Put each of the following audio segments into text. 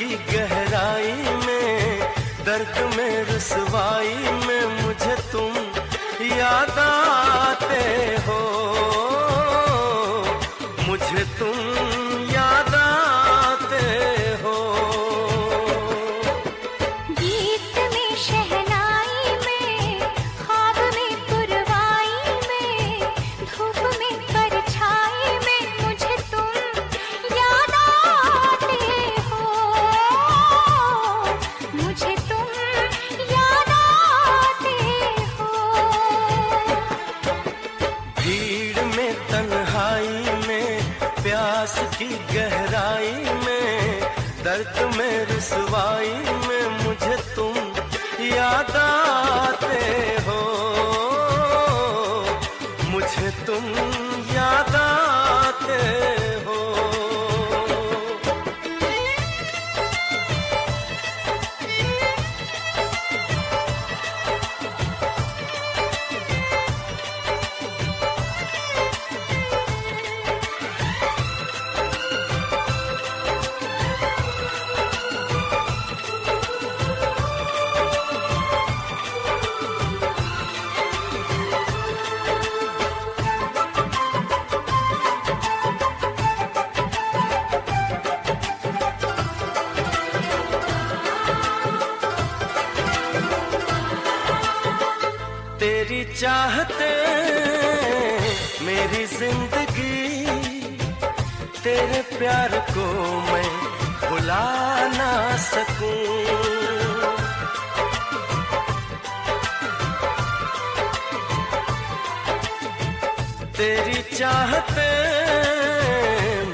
की गहराई में, दर्द में रुसवाई में मुझे तुम याद आते हो, मुझे तुम याद आते हो। गीत में शहनाई में, ख्वाब में पुरवाई में, धूप में परछाई में मुझे तुम याद आते हो, मुझे तुम याद आते हो। भीड़ में तन्हाई में, प्यास की गहराई में, दर्द में रुसवाई में मुझे तुम याद आते हो, मुझे तुम याद आते हो। तेरी चाहते मेरी जिंदगी, तेरे प्यार को मैं भुला ना सकूं। तेरी चाहते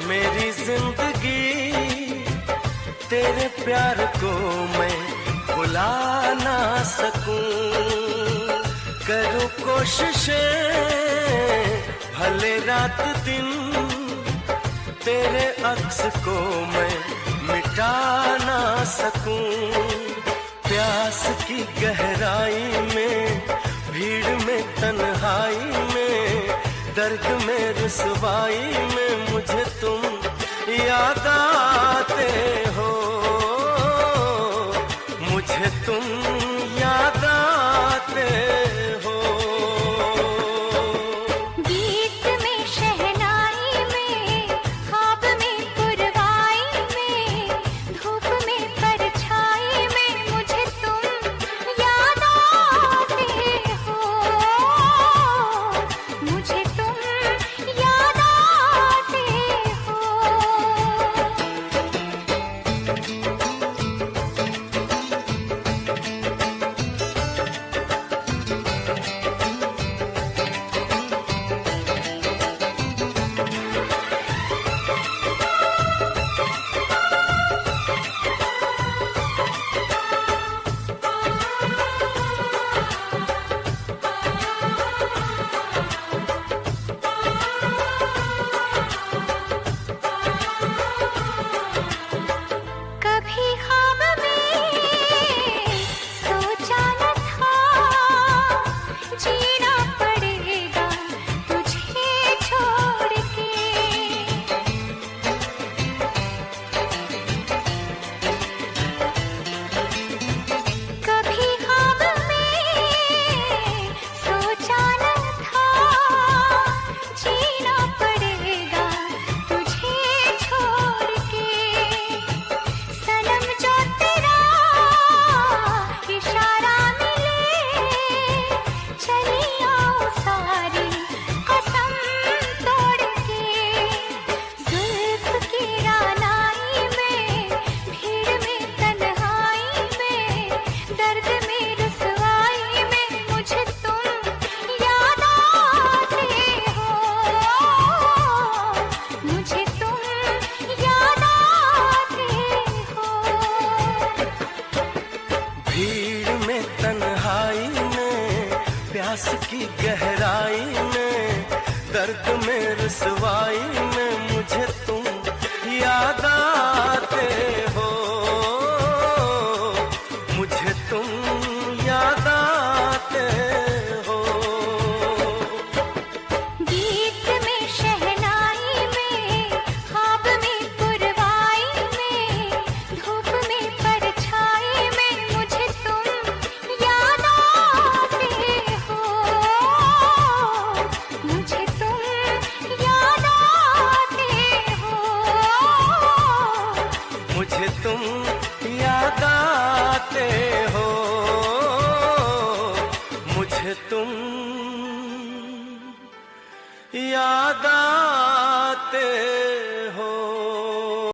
मेरी जिंदगी, तेरे प्यार को मैं भुला ना सकूं। करूं कोशिशें भले रात दिन, तेरे अक्स को मैं मिटा ना सकूं। प्यास की गहराई में, भीड़ में तन्हाई में, दर्द में रुसवाई में मुझे तुम याद आते हो, मुझे तुम याद आते हो। गीत में शहनाई में, ख्वाब में पुरवाई में, धूप में परछाई में मुझे तुम याद आते हो, मुझे तुम याद आते हो। कभी ख्वाब में सोचा न था, जीना पड़ेगा तुझे छोड़ के। कभी ख्वाब में सोचा न था, जीना पड़ेगा तुझे छोड़ के। सनम जो तेरा इशारा मिले, चली आओ सारी कसम तोड़ के। जुल्फ की रानाई में, भीड़ में तन्हाई में, दर्द में रुसवाई में मुझे तुम याद आते हो, मुझे तुम याद आते हो। भीड़ में तन्हाई में, प्यास की गहराई में, दर्द में रुसवाई में मुझे तुम याद आते हो, मुझे तुम याद आते हो। गीत में शहनाई में, ख्वाब में पुरवाई में, धूप मुझे तुम याद आते हो, मुझे तुम याद आते